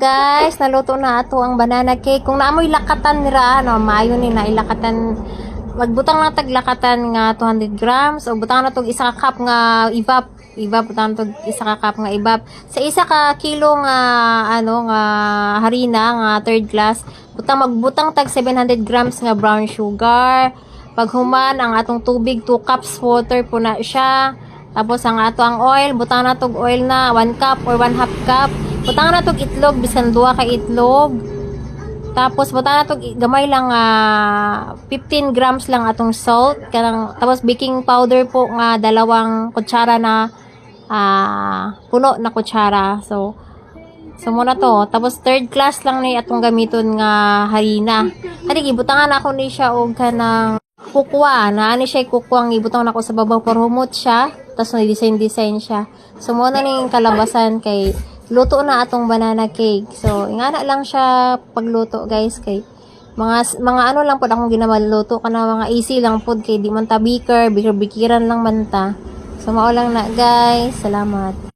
guys, naluto na ato ang banana cake. Kung naamoy lakatan nira, no, maayo ni na ilakatan. Magbutang na taglakatan nga 200 grams o butang na tog isa ka cup nga ibap. Butang na tog isa ka cup nga ibap. Sa isa ka kilo nga nga harina nga third class, magbutang tag 700 grams nga brown sugar. Paghuman ang atong tubig 2 cups water po na siya. Tapos ang ato ang oil, butang na tog oil na 1 cup or 1/2 cup. Butang na tog itlog bisan 2 ka itlog. Tapos butang na tog gamay lang 15 grams lang atong salt. Tapos baking powder po nga 2 kutsara na puno na kutsara. So muna to. Tapos third class lang ni atong gamiton nga harina. Kani gibutangan ako ni siya og kanang kukwa. Naani siya kukwa ang ibutang nako sa babaw para humot siya. Tapos na-design siya. So muna ning kalabasan kay luto na atong banana cake. So ingana lang siya pagluto guys kay mga ano lang pod akong ginamaluto kana mga easy lang pod kay di man ta bikiran lang man ta. So mao lang na guys. Salamat.